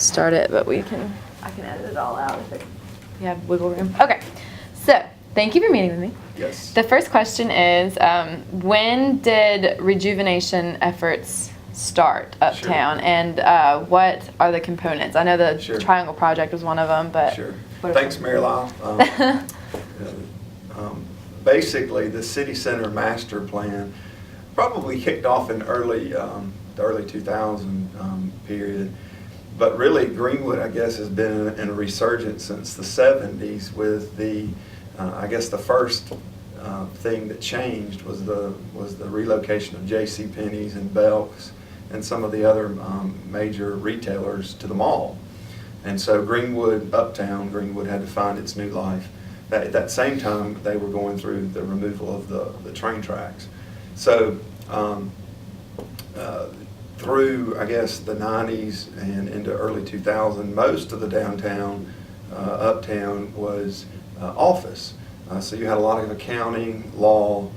start it, but I can edit it all out if you have wiggle room. Okay, so thank you for meeting with me. Yes. The first question is, when did rejuvenation efforts start uptown, Sure. and what are the components? I know the Sure. Triangle Project was one of them, but Sure. what are Thanks, some- Mary Lyle. Basically, the city center master plan probably kicked off in the early 2000 period. But really, Greenwood, I guess, has been in a resurgence since the 70s with I guess the first thing that changed was the relocation of J.C. Penney's and Belk's and some of the other major retailers to the mall. And so Uptown Greenwood had to find its new life. At that same time, they were going through the removal of the train tracks. So through, I guess, the 90s and into early 2000, most of the downtown, uptown was office. So you had a lot of accounting, law,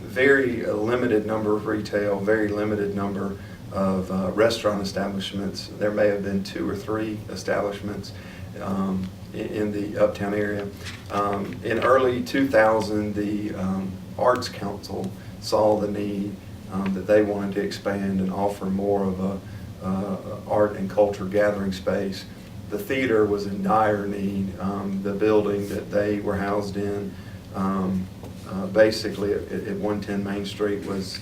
very limited number of retail, very limited number of restaurant establishments. There may have been 2 or 3 establishments in the uptown area. In early 2000, the Arts Council saw the need that they wanted to expand and offer more of a art and culture gathering space. The theater was in dire need. The building that they were housed in, basically at 110 Main Street, was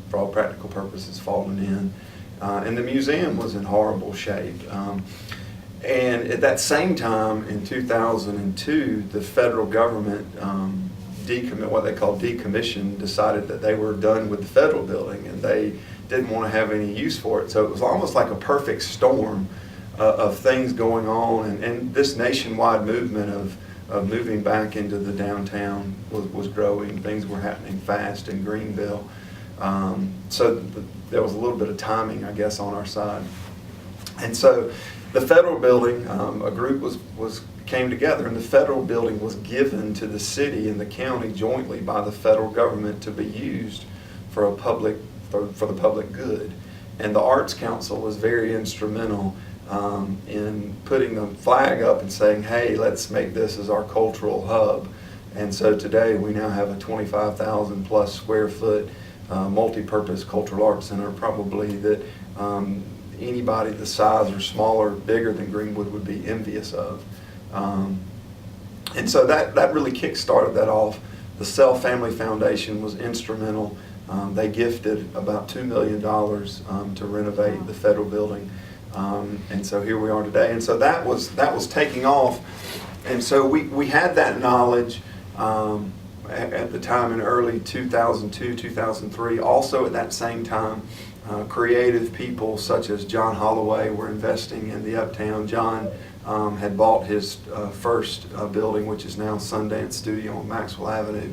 for all practical purposes fallen in. And the museum was in horrible shape. And at that same time, in 2002, the federal government what they call decommissioned, decided that they were done with the federal building and they didn't want to have any use for it. So it was almost like a perfect storm of things going on, and this nationwide movement of moving back into the downtown was growing. Things were happening fast in Greenville. So there was a little bit of timing, I guess, on our side. And so the federal building, a group came together, and the federal building was given to the city and the county jointly by the federal government to be used for the public good. And the Arts Council was very instrumental in putting the flag up and saying, hey, let's make this as our cultural hub. And so today we now have a 25,000 plus square foot multi-purpose cultural arts center, probably that anybody the size or smaller, bigger than Greenwood would be envious of. And so that really kick-started that off. The Sell Family Foundation was instrumental. They gifted about $2 million to renovate the federal building. And so here we are today. And so that was taking off. And so we had that knowledge at the time in early 2002, 2003. Also at that same time, creative people such as John Holloway were investing in the Uptown. John had bought his first building, which is now Sundance Studio on Maxwell Avenue.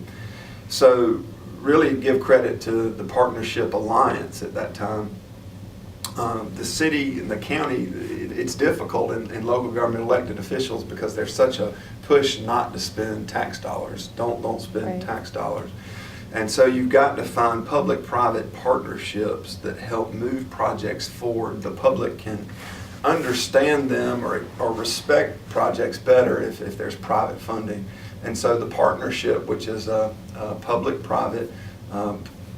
So really give credit to the Partnership Alliance at that time. The city and the county, it's difficult in local government elected officials because there's such a push not to spend tax dollars. Don't spend tax dollars. And so you've got to find public-private partnerships that help move projects forward. The public can understand them or respect projects better if there's private funding. And so the partnership, which is a public-private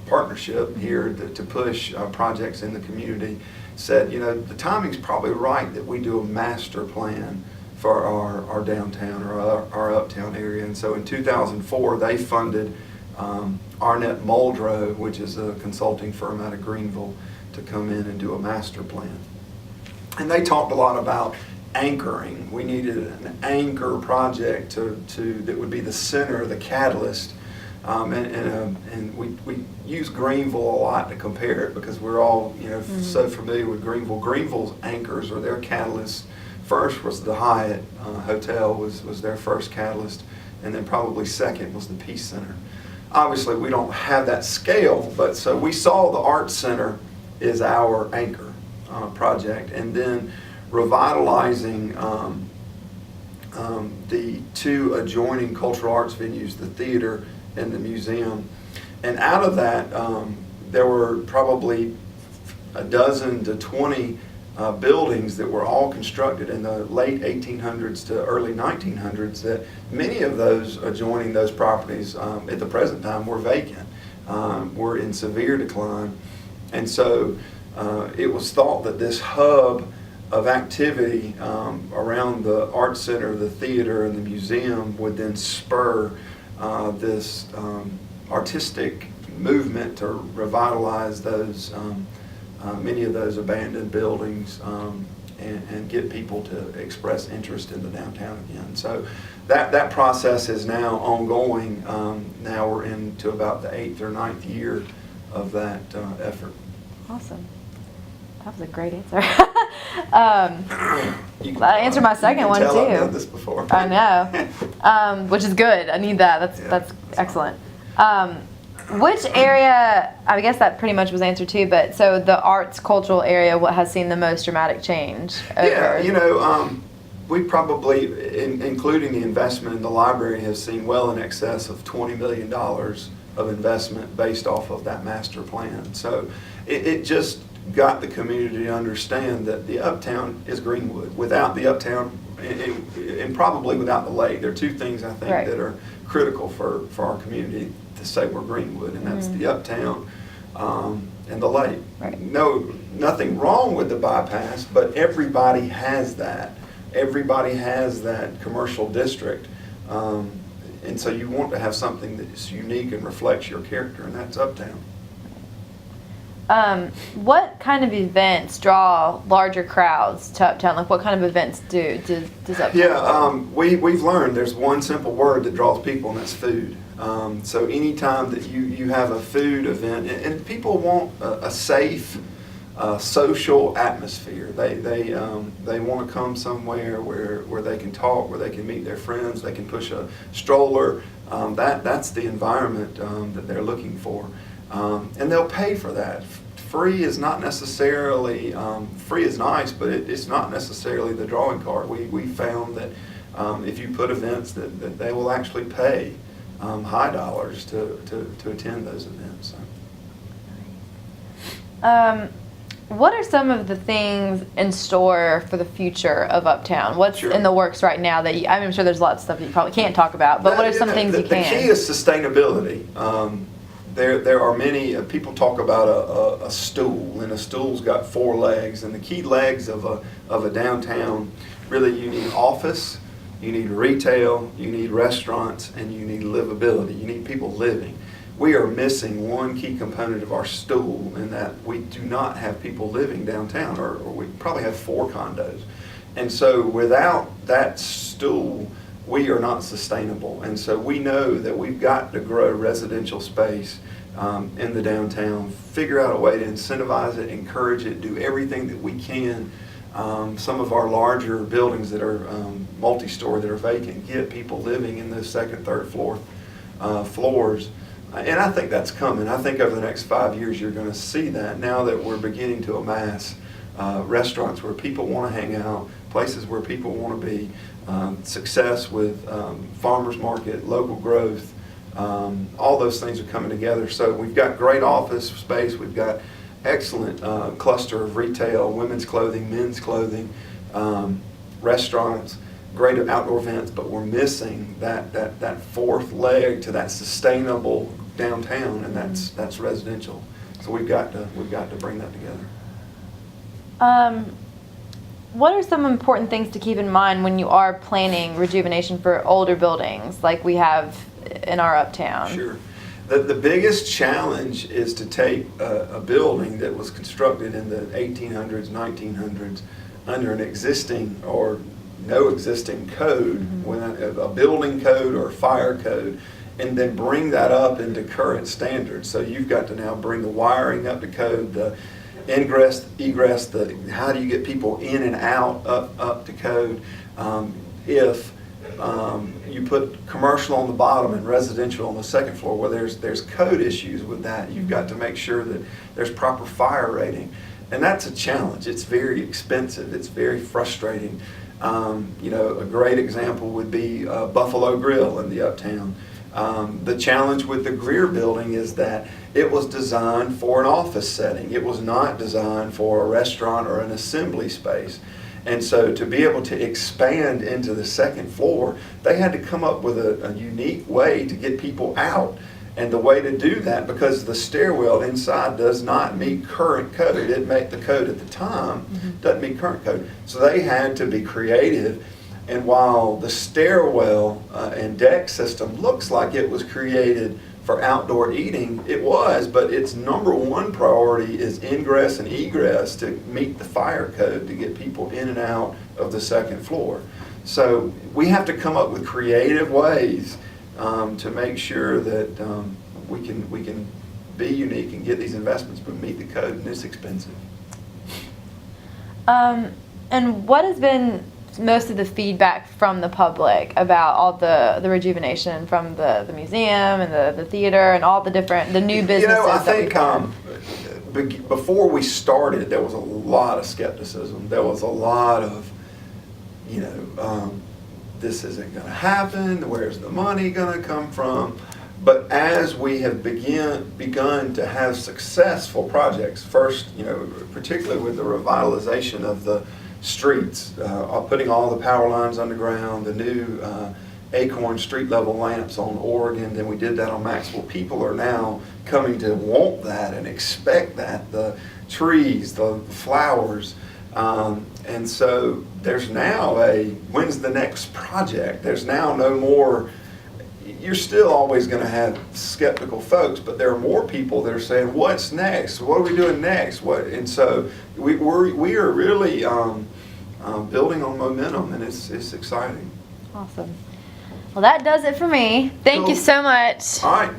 partnership here to push projects in the community, said, the timing's probably right that we do a master plan for our downtown or our uptown area. And so in 2004, they funded Arnett Muldrow, which is a consulting firm out of Greenville, to come in and do a master plan. And they talked a lot about anchoring. We needed an anchor project that would be the center, the catalyst. And we use Greenville a lot to compare it because we're all so familiar with Greenville. Greenville's anchors or their catalyst first was the Hyatt Hotel was their first catalyst, and then probably second was the Peace Center. Obviously we don't have that scale, but so we saw the Arts Center is our anchor project, and then revitalizing the 2 adjoining cultural arts venues, the theater and the museum. And out of that, there were probably a dozen to 20 buildings that were all constructed in the late 1800s to early 1900s, that many of those adjoining those properties at the present time were vacant, were in severe decline. And so it was thought that this hub of activity around the art center, the theater, and the museum would then spur this artistic movement to revitalize those many of those abandoned buildings and get people to express interest in the downtown again. So that process is now ongoing. Now we're into about the 8th or 9th year of that effort. Awesome. That was a great answer. That answered my second one too. I've done this before. I know, which is good. I need that. That's excellent. Which area? I guess that pretty much was answered too. But so the arts cultural area, what has seen the most dramatic change? Yeah, we probably, including the investment in the library, have seen well in excess of $20 million of investment based off of that master plan. So it just got the community to understand that the uptown is Greenwood. Without the uptown, and probably without the lake, there are two things I think that are critical for our community to say we're Greenwood, and that's the uptown and the lake. Right. No, nothing wrong with the bypass, but everybody has that. Everybody has that commercial district. And so you want to have something that's unique and reflects your character, and that's uptown. What kind of events draw larger crowds to uptown? Like what kind of events does uptown? Yeah, we've learned there's one simple word that draws people, and that's food. So anytime that you have a food event, and people want a safe, social atmosphere. They want to come somewhere where they can talk, where they can meet their friends, they can push a stroller. That's the environment that they're looking for. And they'll pay for that. Free is not necessarily, free is nice, but it's not necessarily the drawing card. We found that if you put events that they will actually pay high dollars to attend those events. So. What are some of the things in store for the future of Uptown? What's in the works right now that I'm sure there's lots of stuff that you probably can't talk about, but what are some things you can? The key is sustainability. There are many, people talk about a stool, and a stool's got 4 legs, and the key legs of a downtown, really you need office, you need retail, you need restaurants, and you need livability. You need people living. We are missing one key component of our stool in that we do not have people living downtown, or we probably have 4 condos. And so without that stool, we are not sustainable. And so we know that we've got to grow residential space in the downtown, figure out a way to incentivize it, encourage it, do everything that we can. Some of our larger buildings that are multi-story, that are vacant, get people living in those 2nd, 3rd, 4th floors. And I think that's coming. I think over the next 5 years you're going to see that, now that we're beginning to amass restaurants where people want to hang out, places where people want to be, success with farmers market, local growth, all those things are coming together. So we've got great office space, we've got excellent cluster of retail, women's clothing, men's clothing, restaurants, great outdoor events, but we're missing that 4th leg to that sustainable downtown, and that's residential. So we've got to bring that together. What are some important things to keep in mind when you are planning rejuvenation for older buildings like we have in our uptown? Sure. The biggest challenge is to take a building that was constructed in the 1800s, 1900s under an existing or no existing code, when a building code or a fire code, and then bring that up into current standards. So you've got to now bring the wiring up to code, the ingress, egress, how do you get people in and out up to code. If you put commercial on the bottom and residential on the 2nd floor, well, there's code issues with that. You've got to make sure that there's proper fire rating, and that's a challenge. It's very expensive. It's very frustrating. A great example would be Buffalo Grill in the uptown. The challenge with the Greer building is that it was designed for an office setting. It was not designed for a restaurant or an assembly space. And so to be able to expand into the second floor, they had to come up with a unique way to get people out. And the way to do that, because the stairwell inside does not meet current code, it didn't make the code at the time, doesn't meet current code. So they had to be creative. And while the stairwell and deck system looks like it was created for outdoor eating, it was, but its number one priority is ingress and egress to meet the fire code to get people in and out of the second floor. So we have to come up with creative ways to make sure that we can be unique and get these investments but meet the code, and it's expensive. And what has been most of the feedback from the public about all the rejuvenation from the museum and the theater and all the new businesses? I think before we started, there was a lot of skepticism. There was a lot of, this isn't going to happen. Where's the money going to come from? But as we have begun to have successful projects, first, particularly with the revitalization of the streets, putting all the power lines underground, the new Acorn street level lamps on Oregon, then we did that on Maxwell. People are now coming to want that and expect that, the trees, the flowers, and so there's now when's the next project? There's now no more. You're still always going to have skeptical folks, but there are more people that are saying, what's next? What are we doing next? And so we are really building on momentum, and it's exciting. Awesome. Well, that does it for me. Thank you so much. All right.